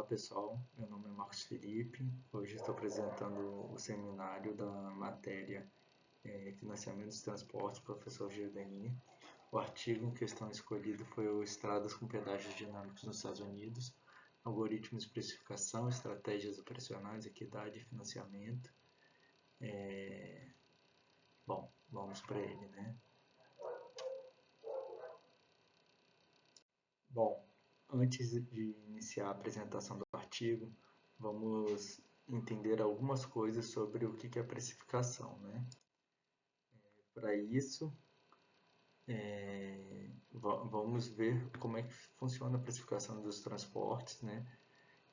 Olá pessoal, meu nome é Marcos Felipe. Hoje estou apresentando o seminário da matéria Financiamento dos Transportes, professor Giordani. O artigo em questão escolhido foi o Estradas com Pedágios Dinâmicos nos Estados Unidos, Algoritmo de Especificação, Estratégias Operacionais, Equidade e Financiamento. Bom, vamos para ele, né? Bom, antes de iniciar a apresentação do artigo, vamos entender algumas coisas sobre o que é precificação, né? Para isso, vamos ver como é que funciona a precificação dos transportes, né?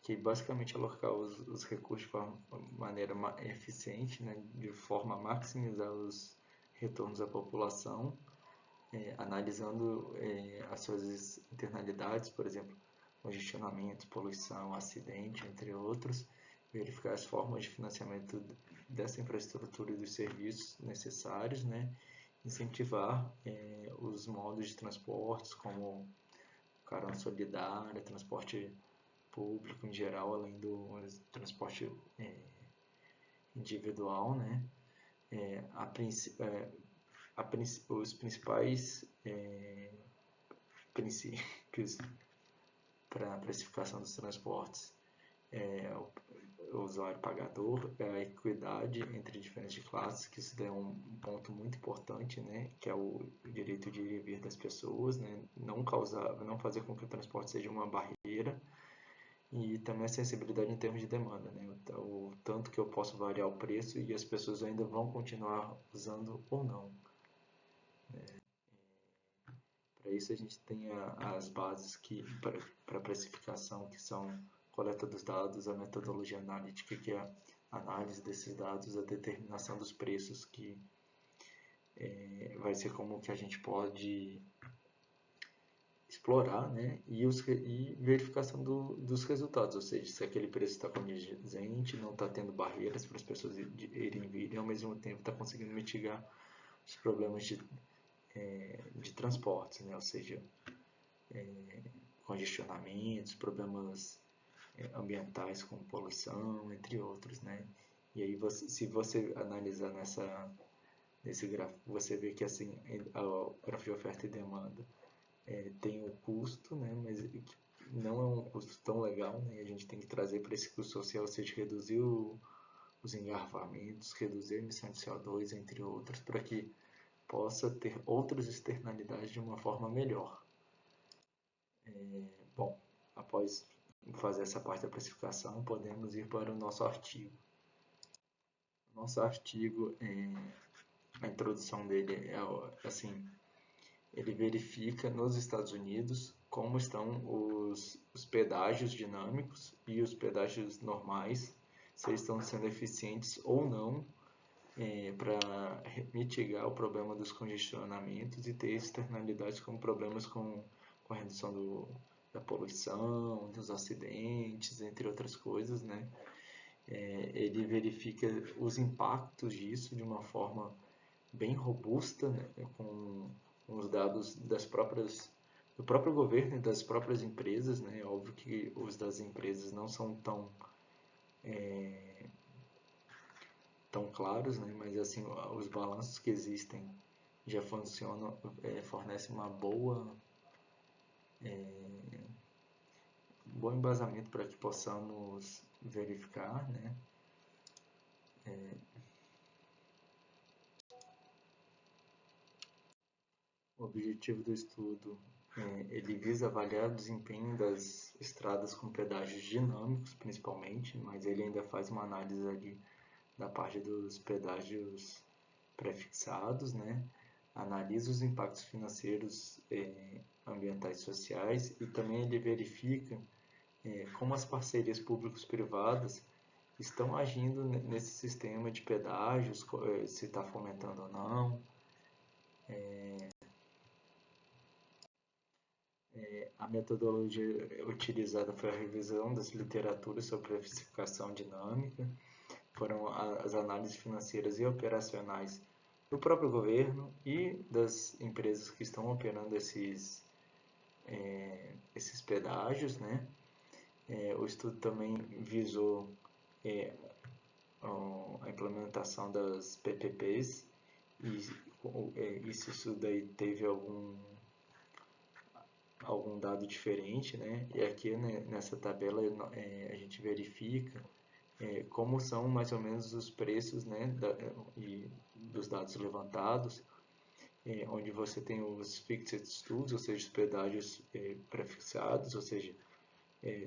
Que basicamente é alocar os recursos de maneira eficiente, né? De forma a maximizar os retornos à população, analisando as suas internalidades, por exemplo, congestionamento, poluição, acidente, entre outros, verificar as formas de financiamento dessa infraestrutura e dos serviços necessários, né? Incentivar os modos de transportes, como carona solidária, transporte público em geral, além do transporte individual, né? Os principais princípios para a precificação dos transportes o usuário pagador, a equidade entre diferentes classes, que isso é um ponto muito importante, né, que é o direito de ir e vir das pessoas, né, não fazer com que o transporte seja uma barreira, e também a sensibilidade em termos de demanda, né, o tanto que eu posso variar o preço e as pessoas ainda vão continuar usando ou não. Para isso a gente tem as bases para precificação, que são coleta dos dados, a metodologia analítica, que é a análise desses dados, a determinação dos preços, que vai ser como que a gente pode explorar, né? E verificação dos resultados, ou seja, se aquele preço está condizente, não está tendo barreiras para as pessoas irem e virem, ao mesmo tempo está conseguindo mitigar os problemas de transportes, né? Ou seja, congestionamentos, problemas ambientais como poluição, entre outros, né? E aí, se você analisar nesse gráfico, você vê que assim, o gráfico de oferta e demanda tem um custo, né? Mas não é um custo tão legal, né? A gente tem que trazer para esse custo social, ou seja, reduzir os engarrafamentos, reduzir a emissão de CO2, entre outros, para que possa ter outras externalidades de uma forma melhor. Bom, após fazer essa parte da precificação, podemos ir para o nosso artigo. O nosso artigo, a introdução dele é assim, ele verifica nos Estados Unidos como estão os pedágios dinâmicos e os pedágios normais, se eles estão sendo eficientes ou não para mitigar o problema dos congestionamentos e ter externalidades como problemas com a redução da poluição, dos acidentes, entre outras coisas, né? Ele verifica os impactos disso de uma forma bem robusta, né? Com os dados do próprio governo e das próprias empresas, né? É óbvio que os das empresas não são tão claros, né? Mas assim, os balanços que existem já funcionam, fornecem uma bom embasamento para que possamos verificar, né? O objetivo do estudo ele visa avaliar o desempenho das estradas com pedágios dinâmicos, principalmente, mas ele ainda faz uma análise ali da parte dos pedágios prefixados, né? Analisa os impactos financeiros, ambientais e sociais, e também ele verifica como as parcerias públicos-privadas estão agindo nesse sistema de pedágios, se está fomentando ou não. A metodologia utilizada foi a revisão das literaturas sobre precificação dinâmica, foram as análises financeiras e operacionais do próprio governo e das empresas que estão operando esses pedágios, né? O estudo também visou a implementação das PPPs e isso daí teve algum dado diferente, né? E aqui, né, nessa tabela a gente verifica como são mais ou menos os preços, né, dos dados levantados, onde você tem os fixed tools, ou seja, os pedágios prefixados, ou seja,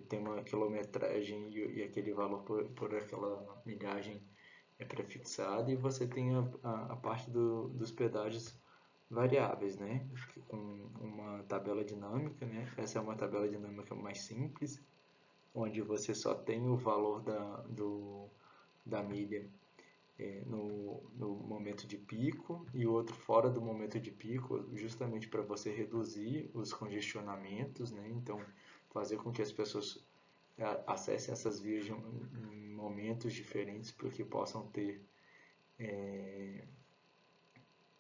tem uma quilometragem e aquele valor por aquela milhagem é prefixado, e você tem a parte dos pedágios variáveis, né? Com uma tabela dinâmica, né? Essa é uma tabela dinâmica mais simples, onde você só tem o valor da milha no momento de pico e o outro fora do momento de pico, justamente para você reduzir os congestionamentos, né? Então, fazer com que as pessoas acessem essas vias em momentos diferentes, porque possam ter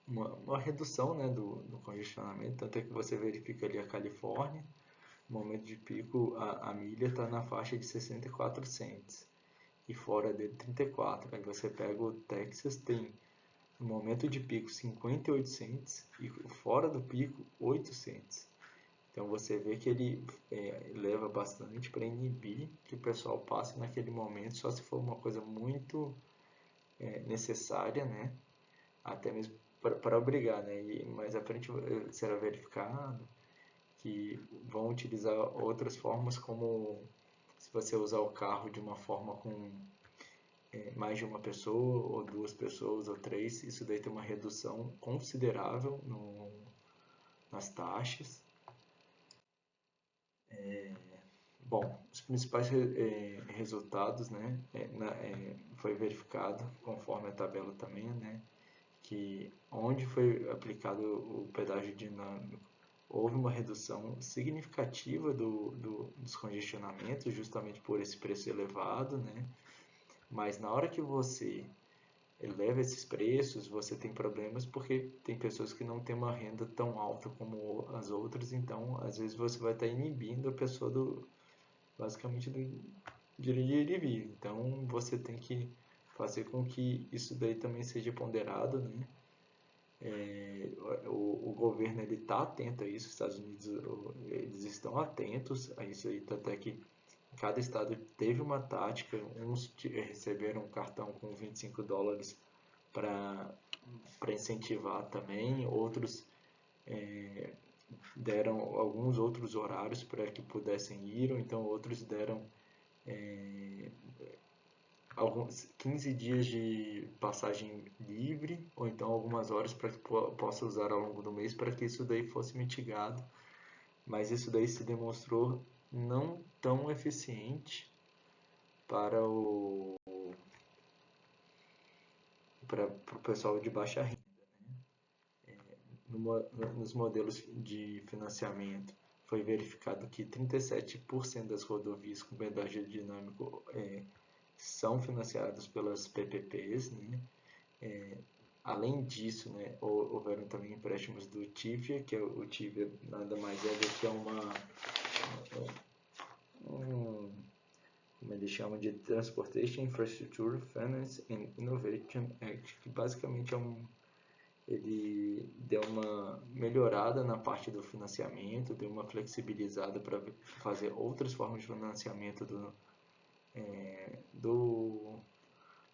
uma redução, né, do congestionamento. Tanto é que você verifica ali a Califórnia, no momento de pico a milha está na faixa de 64 cents e fora dele 34. Aí você pega o Texas, tem no momento de pico 58 cents e fora do pico 8 cents. Então você vê que ele leva bastante para inibir que o pessoal passe naquele momento, só se for uma coisa muito necessária, né? Até mesmo para obrigar, né? E mais à frente será verificado que vão utilizar outras formas, como se você usar o carro de uma forma com mais de uma pessoa, ou duas pessoas, ou três, isso daí tem uma redução considerável nas taxas. Bom, os principais resultados, né, foi verificado, conforme a tabela também, né, que onde foi aplicado o pedágio dinâmico, houve uma redução significativa dos congestionamentos, justamente por esse preço elevado, né, mas na hora que você eleva esses preços, você tem problemas porque tem pessoas que não têm uma renda tão alta como as outras, então às vezes você vai estar inibindo a pessoa basicamente do dirigir e vir. Então você tem que fazer com que isso daí também seja ponderado, né? O governo ele está atento a isso, os Estados Unidos eles estão atentos a isso aí, até que cada estado teve uma tática, uns receberam um cartão com $25 para incentivar também, outros deram alguns outros horários para que pudessem ir, ou então outros deram alguns 15 dias de passagem livre, ou então algumas horas para que possa usar ao longo do mês, para que isso daí fosse mitigado. Mas isso daí se demonstrou não tão eficiente para o pessoal de baixa renda. Nos modelos de financiamento, foi verificado que 37% das rodovias com pedágio dinâmico são financiadas pelas PPPs, né? Além disso, né, houveram também empréstimos do TIFIA, que o TIFIA nada mais é do que como eles chamam de Transportation Infrastructure Finance and Innovation Act, que basicamente ele deu uma melhorada na parte do financiamento, deu uma flexibilizada para fazer outras formas de financiamento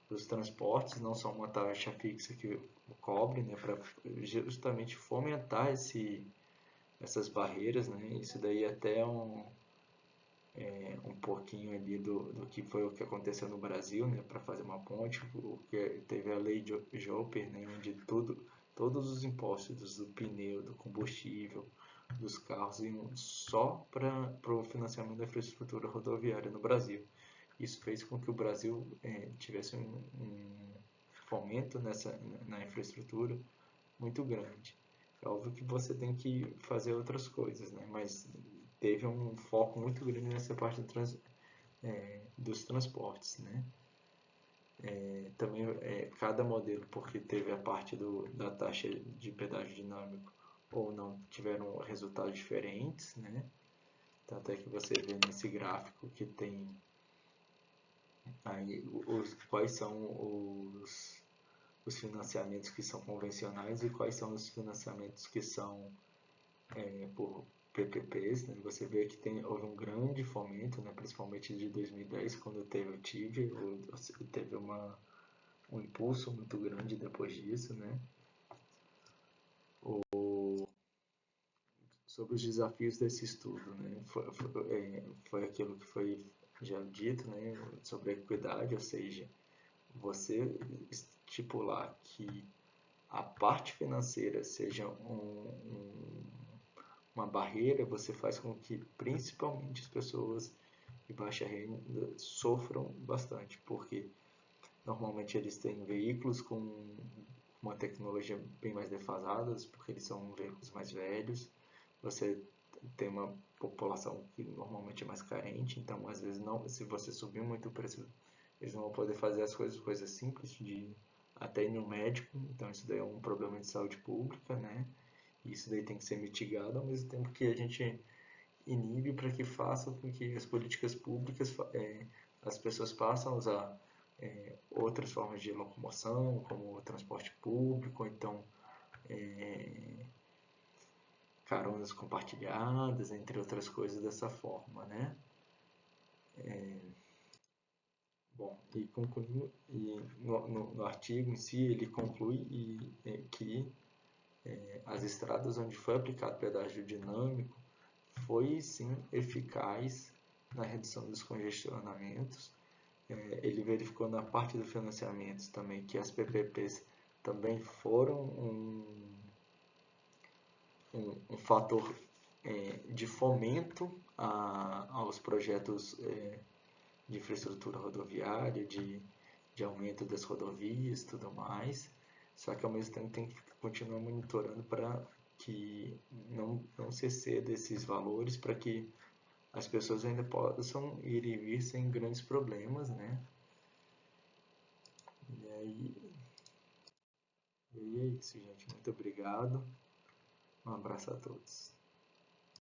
dos transportes, não só uma taxa fixa que cobre, né, para justamente fomentar essas barreiras, né? Isso daí até um pouquinho ali do que foi o que aconteceu no Brasil, né, para fazer uma ponte, porque teve a lei de Joper, né, onde todos os impostos do pneu, do combustível, dos carros iam só para o financiamento da infraestrutura rodoviária no Brasil. Isso fez com que o Brasil tivesse um fomento na infraestrutura muito grande. É óbvio que você tem que fazer outras coisas, né? Mas teve um foco muito grande nessa parte dos transportes, né? Também cada modelo, porque teve a parte da taxa de pedágio dinâmico ou não, tiveram resultados diferentes, né? Tanto é que você vê nesse gráfico que tem aí quais são os financiamentos que são convencionais e quais são os financiamentos que são por PPPs, né? Você vê que houve um grande fomento, né? Principalmente de 2010, quando teve o TIV, teve um impulso muito grande depois disso, né? Sobre os desafios desse estudo, né? Foi aquilo que foi já dito, né? Sobre a equidade, ou seja, você estipular que a parte financeira seja uma barreira, você faz com que principalmente as pessoas de baixa renda sofram bastante, porque normalmente eles têm veículos com uma tecnologia bem mais defasada, porque eles são veículos mais velhos, você tem uma população que normalmente é mais carente, então às vezes não, se você subir muito o preço, eles não vão poder fazer as coisas simples de até ir no médico, então isso daí é um problema de saúde pública, né? Isso daí tem que ser mitigado ao mesmo tempo que a gente inibe para que faça com que as políticas públicas, as pessoas passem a usar outras formas de locomoção, como o transporte público, então caronas compartilhadas, entre outras coisas dessa forma, né? Bom, e concluindo, no artigo em si ele conclui que as estradas onde foi aplicado pedágio dinâmico foi sim eficaz na redução dos congestionamentos. Ele verificou na parte do financiamento também que as PPPs também foram um fator de fomento aos projetos de infraestrutura rodoviária, de aumento das rodovias e tudo mais. Só que ao mesmo tempo tem que continuar monitorando para que não se exceda esses valores, para que as pessoas ainda possam ir e vir sem grandes problemas, né? E aí é isso, gente. Muito obrigado. Um abraço a todos.